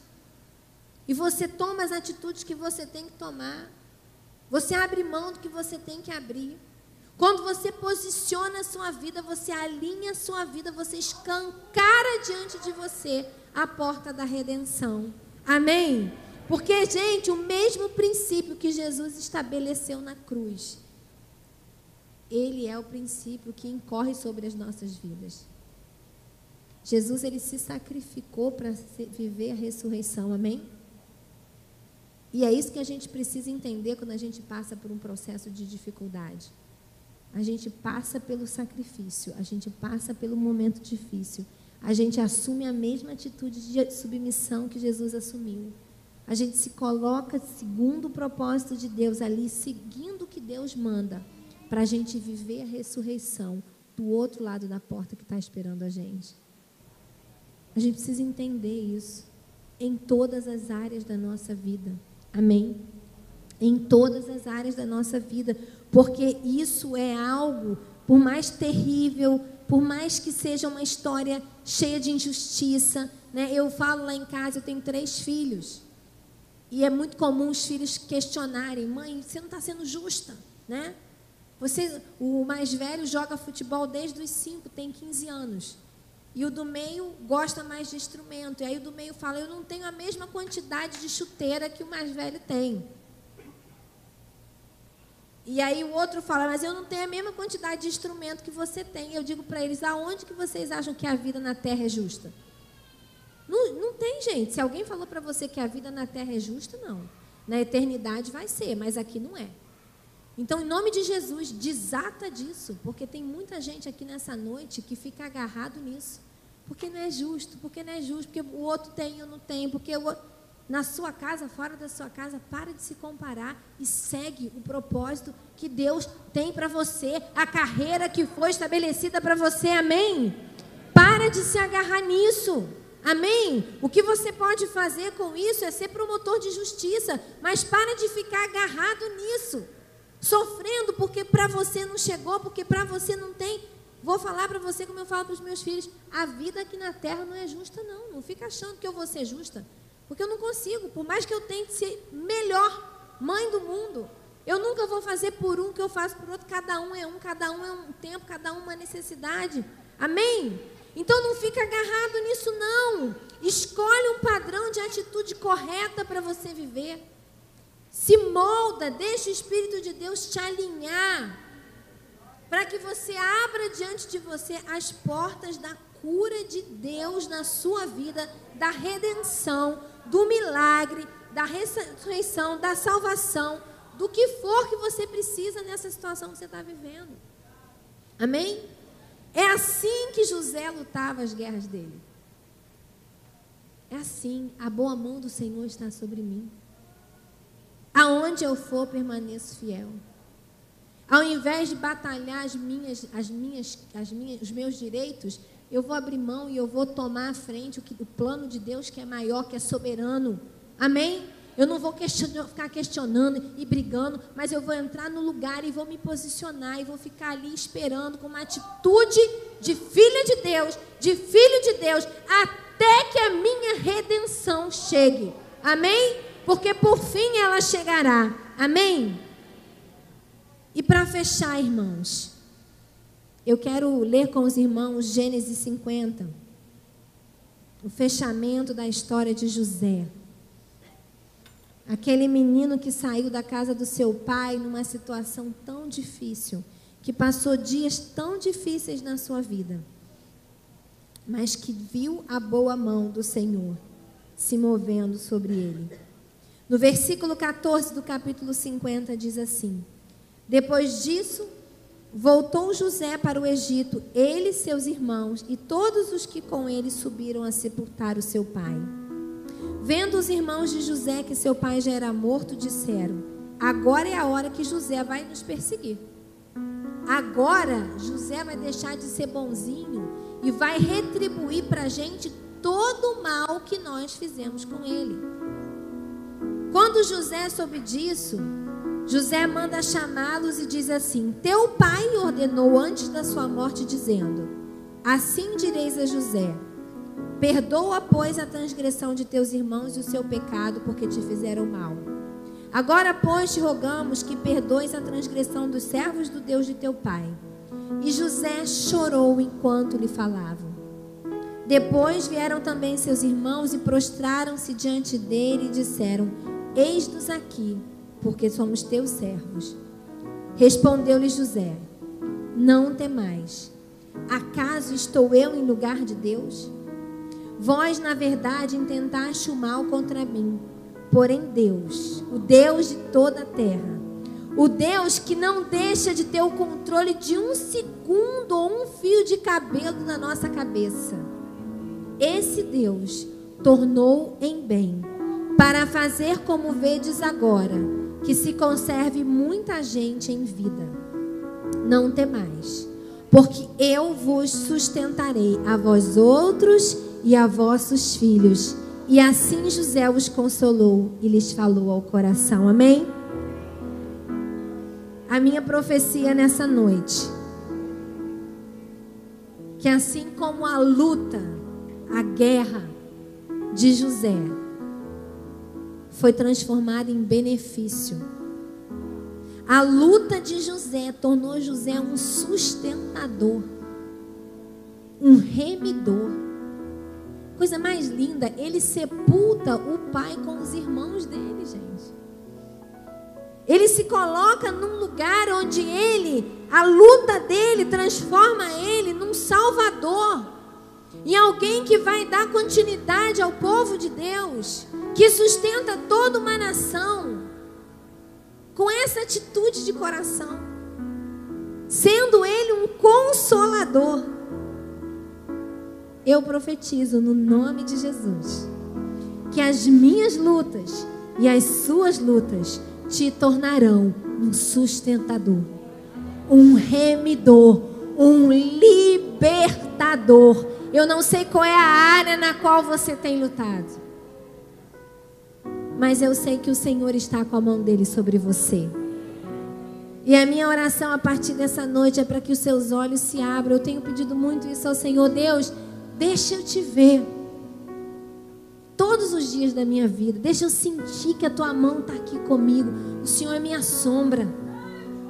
E você toma as atitudes que você tem que tomar. Você abre mão do que você tem que abrir. Quando você posiciona a sua vida, você alinha a sua vida, você escancara diante de você a porta da redenção. Amém? Porque, gente, o mesmo princípio que Jesus estabeleceu na cruz, ele é o princípio que incorre sobre as nossas vidas. Jesus, ele se sacrificou para viver a ressurreição, amém? E é isso que a gente precisa entender quando a gente passa por um processo de dificuldade. A gente passa pelo sacrifício, a gente passa pelo momento difícil, a gente assume a mesma atitude de submissão que Jesus assumiu. A gente se coloca segundo o propósito de Deus ali, seguindo o que Deus manda, para a gente viver a ressurreição do outro lado da porta que está esperando a gente. A gente precisa entender isso em todas as áreas da nossa vida. Amém? Em todas as áreas da nossa vida, porque isso é algo, por mais terrível, por mais que seja uma história cheia de injustiça, né? Eu falo lá em casa, eu tenho 3 filhos, e é muito comum os filhos questionarem: mãe, você não está sendo justa, né? O mais velho joga futebol desde os 5, tem 15 anos. E o do meio gosta mais de instrumento. E aí o do meio fala: eu não tenho a mesma quantidade de chuteira que o mais velho tem. E aí o outro fala: mas eu não tenho a mesma quantidade de instrumento que você tem. Eu digo para eles: aonde que vocês acham que a vida na terra é justa? Não tem, gente. Se alguém falou para você que a vida na terra é justa, não. Na eternidade vai ser, mas aqui não é. Então, em nome de Jesus, desata disso, porque tem muita gente aqui nessa noite que fica agarrado nisso. Porque não é justo, porque não é justo, porque o outro tem e eu não tenho, porque o outro... Na sua casa, fora da sua casa, para de se comparar e segue o propósito que Deus tem para você, a carreira que foi estabelecida para você, amém? Para de se agarrar nisso, amém? O que você pode fazer com isso é ser promotor de justiça, mas para de ficar agarrado nisso. Sofrendo porque para você não chegou, porque para você não tem. Vou falar para você como eu falo para os meus filhos: a vida aqui na terra não é justa, não. Não fica achando que eu vou ser justa, porque eu não consigo. Por mais que eu tente ser melhor mãe do mundo, eu nunca vou fazer por um que eu faço por outro. Cada um é um tempo, cada um uma necessidade. Amém? Então não fica agarrado nisso, não. Escolhe um padrão de atitude correta para você viver. Se molda, deixa o Espírito de Deus te alinhar, para que você abra diante de você as portas da cura de Deus na sua vida, da redenção, do milagre, da ressurreição, da salvação, do que for que você precisa nessa situação que você está vivendo. Amém? É assim que José lutava as guerras dele. É assim: a boa mão do Senhor está sobre mim. Aonde eu for, permaneço fiel. Ao invés de batalhar os meus direitos, eu vou abrir mão e eu vou tomar à frente o plano de Deus, que é maior, que é soberano. Amém? Eu não vou ficar questionando e brigando, mas eu vou entrar no lugar e vou me posicionar e vou ficar ali esperando com uma atitude de filha de Deus, de filho de Deus, até que a minha redenção chegue. Amém? Porque por fim ela chegará. Amém? E para fechar, irmãos, eu quero ler com os irmãos Gênesis 50. O fechamento da história de José. Aquele menino que saiu da casa do seu pai numa situação tão difícil, que passou dias tão difíceis na sua vida. mas que viu a boa mão do Senhor se movendo sobre ele. No versículo 14 do capítulo 50 diz assim: depois disso, voltou José para o Egito, ele e seus irmãos, e todos os que com ele subiram a sepultar o seu pai. Vendo os irmãos de José que seu pai já era morto, disseram: agora é a hora que José vai nos perseguir. Agora José vai deixar de ser bonzinho e vai retribuir para a gente todo o mal que nós fizemos com ele. Quando José soube disso, José manda chamá-los e diz assim: teu pai ordenou antes da sua morte, dizendo: assim direis a José: perdoa, pois, a transgressão de teus irmãos e o seu pecado, porque te fizeram mal. Agora, pois, te rogamos que perdoes a transgressão dos servos do Deus de teu pai. E José chorou enquanto lhe falavam. Depois vieram também seus irmãos e prostraram-se diante dele e disseram: eis-nos aqui, porque somos teus servos. Respondeu-lhe José: não temais. Acaso estou eu em lugar de Deus? Vós, na verdade, intentaste o mal contra mim. Porém Deus, o Deus de toda a terra, o Deus que não deixa de ter o controle de um segundo ou um fio de cabelo na nossa cabeça, esse Deus tornou em bem, para fazer como vedes agora, que se conserve muita gente em vida. Não temais, porque eu vos sustentarei, a vós outros e a vossos filhos. E assim José os consolou e lhes falou ao coração. Amém? A minha profecia nessa noite, que assim como a luta, a guerra de José foi transformada em benefício, a luta de José tornou José um sustentador, um remidor. Coisa mais linda, ele sepulta o pai com os irmãos dele, gente. Ele se coloca num lugar onde a luta dele transforma ele num salvador, em alguém que vai dar continuidade ao povo de Deus, que sustenta toda uma nação, com essa atitude de coração, sendo ele um consolador. Eu profetizo no nome de Jesus que as minhas lutas e as suas lutas te tornarão um sustentador, um remidor, um libertador. Eu não sei qual é a área na qual você tem lutado, mas eu sei que o Senhor está com a mão dele sobre você. E a minha oração a partir dessa noite é para que os seus olhos se abram. Eu tenho pedido muito isso ao Senhor. Deus, deixa eu te ver todos os dias da minha vida. Deixa eu sentir que a tua mão está aqui comigo. O Senhor é minha sombra.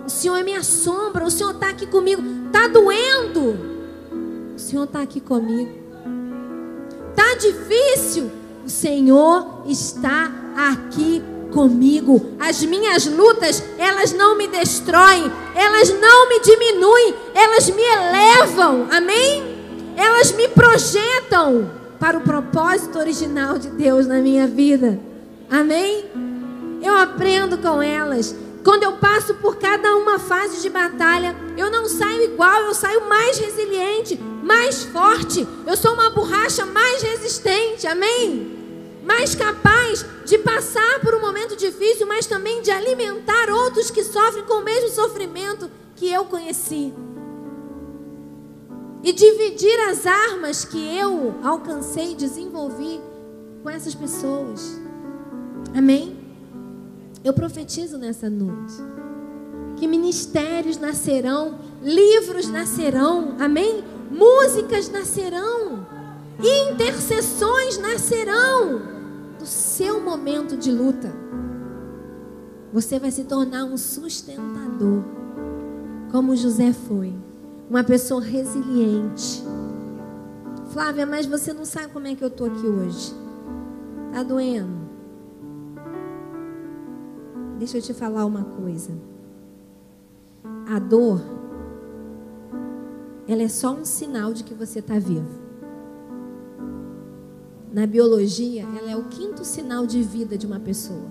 O Senhor é minha sombra. O Senhor está aqui comigo. Está doendo. O Senhor está aqui comigo. Está difícil. O Senhor está aqui comigo. As minhas lutas, elas não me destroem. Elas não me diminuem. Elas me elevam. Amém? Elas me projetam para o propósito original de Deus na minha vida. Amém? Eu aprendo com elas. Quando eu passo por cada uma fase de batalha, eu não saio igual, eu saio mais resiliente, mais forte. Eu sou uma borracha mais resistente. Amém? Mais capaz de passar por um momento difícil, mas também de alimentar outros que sofrem com o mesmo sofrimento que eu conheci. E dividir as armas que eu alcancei, desenvolvi com essas pessoas. Amém? Eu profetizo nessa noite que ministérios nascerão, livros nascerão, amém? Músicas nascerão, intercessões nascerão do seu momento de luta. Você vai se tornar um sustentador, como José foi. Uma pessoa resiliente. Flávia, mas você não sabe como é que eu estou aqui hoje. Está doendo? Deixa eu te falar uma coisa. A dor, ela é só um sinal de que você está vivo. na biologia, ela é o 5º sinal de vida de uma pessoa.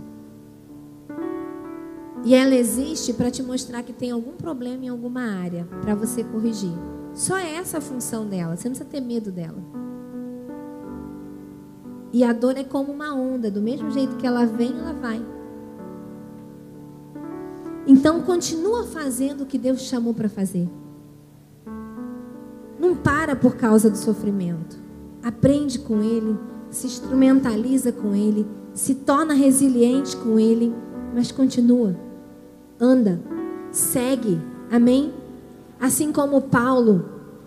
E ela existe para te mostrar que tem algum problema em alguma área, para você corrigir. Só é essa a função dela, você não precisa ter medo dela. E a dor é como uma onda, do mesmo jeito que ela vem, ela vai. Então, continua fazendo o que Deus chamou para fazer. Não para por causa do sofrimento. Aprende com Ele, se instrumentaliza com Ele, se torna resiliente com Ele, mas continua. Anda, segue, amém? Assim como Paulo,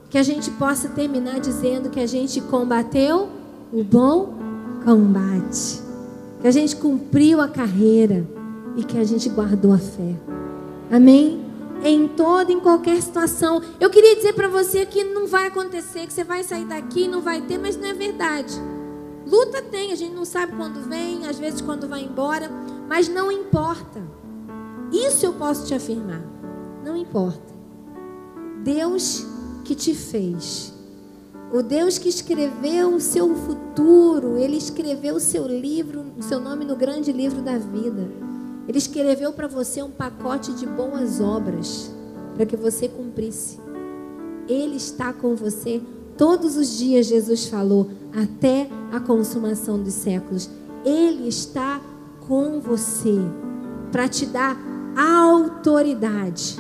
que a gente possa terminar dizendo que a gente combateu o bom combate, que a gente cumpriu a carreira e que a gente guardou a fé, amém? Em toda, em qualquer situação. Eu queria dizer para você que não vai acontecer, que você vai sair daqui e não vai ter, mas não é verdade. Luta tem, a gente não sabe quando vem, às vezes quando vai embora, mas não importa. Isso eu posso te afirmar. Não importa. Deus que te fez, o Deus que escreveu o seu futuro, Ele escreveu o seu livro, o seu nome no grande livro da vida. Ele escreveu para você um pacote de boas obras, para que você cumprisse. Ele está com você todos os dias, Jesus falou, até a consumação dos séculos. Ele está com você, para te dar autoridade,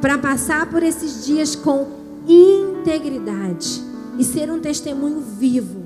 para passar por esses dias com integridade e ser um testemunho vivo